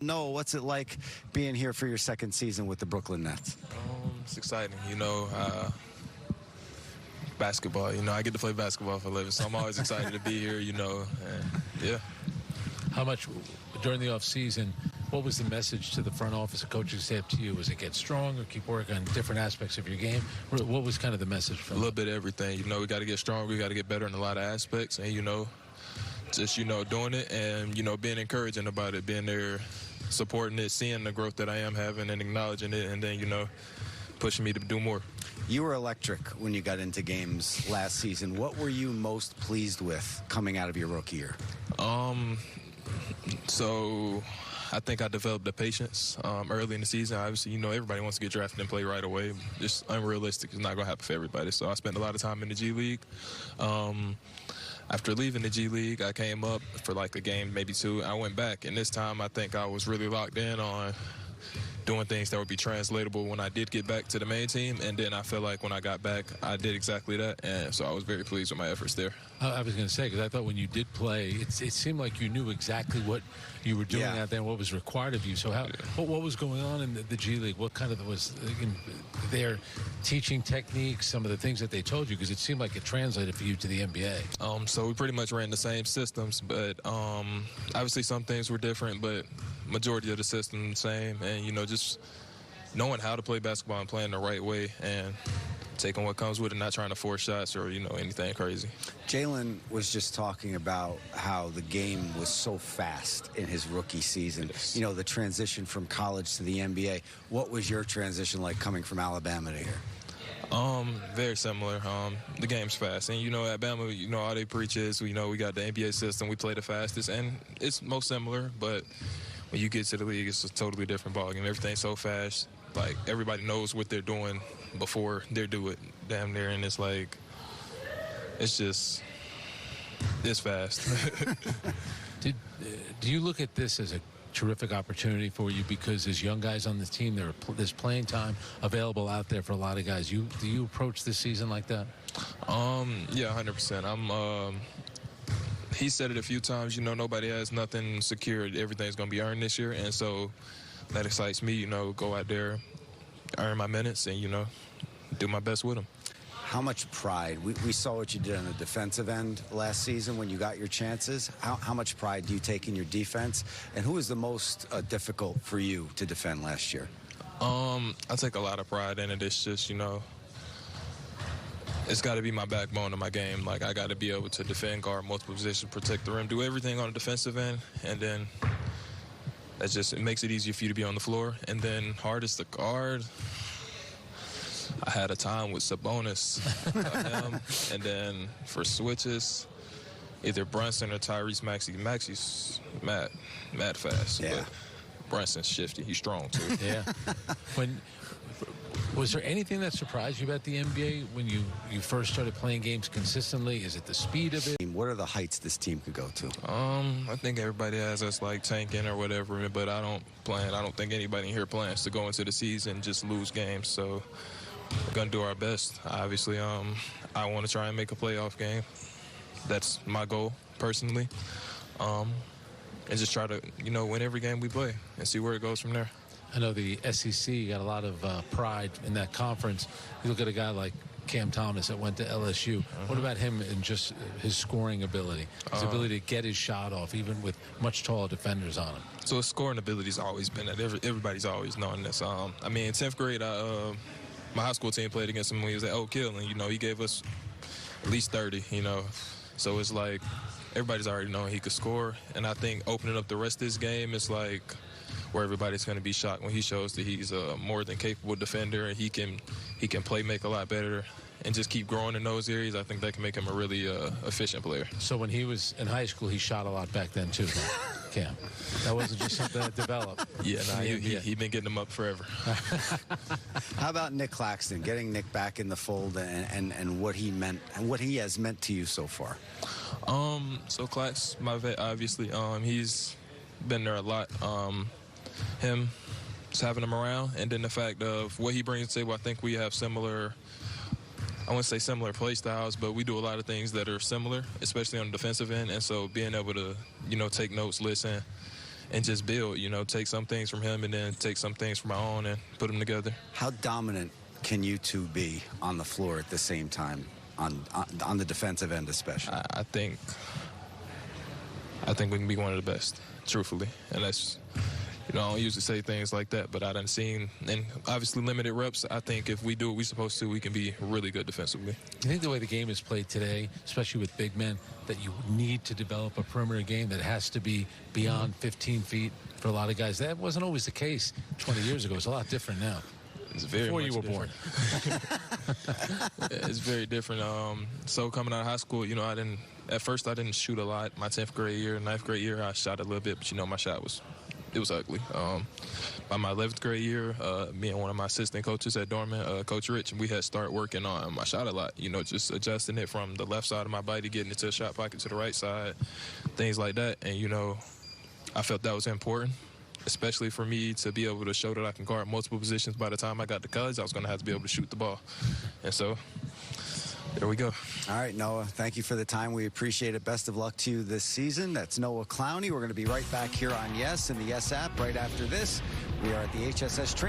Noah, what's it like being here for your second season with the Brooklyn Nets? It's exciting, basketball. I get to play basketball for a living, so I'm always excited to be here, and yeah. How much during the offseason, what was the message to the front office, the coaching staff to you? Was it get strong or keep working on different aspects of your game? What was kind of the message from A little bit of everything. We got to get stronger. We got to get better in a lot of aspects. And, just, doing it and, being encouraging about it, being there, supporting it, seeing the growth that I am having and acknowledging it, and then, pushing me to do more. You were electric when you got into games last season. What were you most pleased with coming out of your rookie year? So I think I developed the patience early in the season. Obviously, everybody wants to get drafted and play right away. Just unrealistic. It's not going to happen for everybody. So I spent a lot of time in the G League. After leaving the G League, I came up for like a game, maybe two. I went back, and this time I think I was really locked in on doing things that would be translatable when I did get back to the main team. And then I feel like when I got back, I did exactly that. And so I was very pleased with my efforts there. I was going to say, because I thought when you did play, it seemed like you knew exactly what you were doing out there and what was required of you. So what was going on in the G League? What kind of was their teaching techniques, some of the things that they told you? Because it seemed like it translated for you to the NBA. So we pretty much ran the same systems, but obviously some things were different, but majority of the system the same. And, just knowing how to play basketball and playing the right way and taking what comes with it, not trying to force shots or, anything crazy. Jalen was just talking about how the game was so fast in his rookie season. Yes. The transition from college to the NBA. What was your transition like coming from Alabama to here? Very similar. The game's fast. And, at Bama, all they preach is, we got the NBA system. We play the fastest. And it's most similar, but when you get to the league, it's a totally different ballgame. Everything's so fast. Like, everybody knows what they're doing before they do it damn near. And it's like, it's fast. Do you look at this as a terrific opportunity for you because there's young guys on the team, there's playing time available out there for a lot of guys? Do you approach this season like that? Yeah, 100%. He said it a few times, nobody has nothing secured. Everything's going to be earned this year. And so that excites me, go out there, earn my minutes, and, do my best with them. How much pride? We saw what you did on the defensive end last season when you got your chances. How much pride do you take in your defense? And who was the most difficult for you to defend last year? I take a lot of pride in it. It's just, it's got to be my backbone of my game. Like, I got to be able to defend, guard multiple positions, protect the rim, do everything on the defensive end, and then it makes it easier for you to be on the floor. And then hardest to guard, I had a time with Sabonis, him, and then for switches, either Brunson or Tyrese Maxey. Maxey's mad fast. Yeah. But Brunson's shifty. He's strong, too. Yeah. Was there anything that surprised you about the NBA when you first started playing games consistently? Is it the speed of it? What are the heights this team could go to? I think everybody has us like tanking or whatever, but I don't think anybody in here plans to go into the season and just lose games. So we're going to do our best. Obviously, I want to try and make a playoff game. That's my goal personally. And just try to, win every game we play and see where it goes from there. I know the SEC got a lot of pride in that conference. You look at a guy like Cam Thomas that went to LSU. What about him and just his scoring ability, his ability to get his shot off, even with much taller defenders on him? So his scoring ability's always been that. Everybody's always known this. In 10th grade, my high school team played against him when he was at Oak Hill, and, he gave us at least 30, So it's like everybody's already known he could score. And I think opening up the rest of his game is like where everybody's going to be shocked when he shows that he's a more than capable defender and he can play make a lot better and just keep growing in those areas. I think that can make him a really efficient player. So when he was in high school, he shot a lot back then too, Cam. That wasn't just something that developed. Yeah, he's been getting them up forever. How about Nick Claxton, getting Nick back in the fold and what he meant and what he has meant to you so far? So Clax, my vet, obviously, he's been there a lot. Him, just having him around, and then the fact of what he brings to the table, I think we have similar, I wouldn't say similar play styles, but we do a lot of things that are similar, especially on the defensive end. And so being able to, take notes, listen, and just build. You know, take some things from him and then take some things from my own and put them together. How dominant can you two be on the floor at the same time, on the defensive end especially? I think we can be one of the best, truthfully, and that's. You know, I don't usually say things like that, but I done seen, and obviously limited reps, I think if we do what we're supposed to, we can be really good defensively. You think the way the game is played today, especially with big men, that you need to develop a perimeter game that has to be beyond 15 feet for a lot of guys? That wasn't always the case 20 years ago. It's a lot different now. It's very Before much you were different. born. It's very different. So coming out of high school, you know, at first I didn't shoot a lot. My 10th grade year, 9th grade year, I shot a little bit, but, you know, my shot was ugly. By my 11th grade year, me and one of my assistant coaches at Dorman, Coach Rich, we had started working on my shot a lot, you know, just adjusting it from the left side of my body, getting it to the shot pocket to the right side, things like that. And, you know, I felt that was important, especially for me to be able to show that I can guard multiple positions. By the time I got to college, I was going to have to be able to shoot the ball. And so there we go. All right, Noah, thank you for the time. We appreciate it. Best of luck to you this season. That's Noah Clowney. We're going to be right back here on Yes and the Yes app right after this. We are at the HSS training.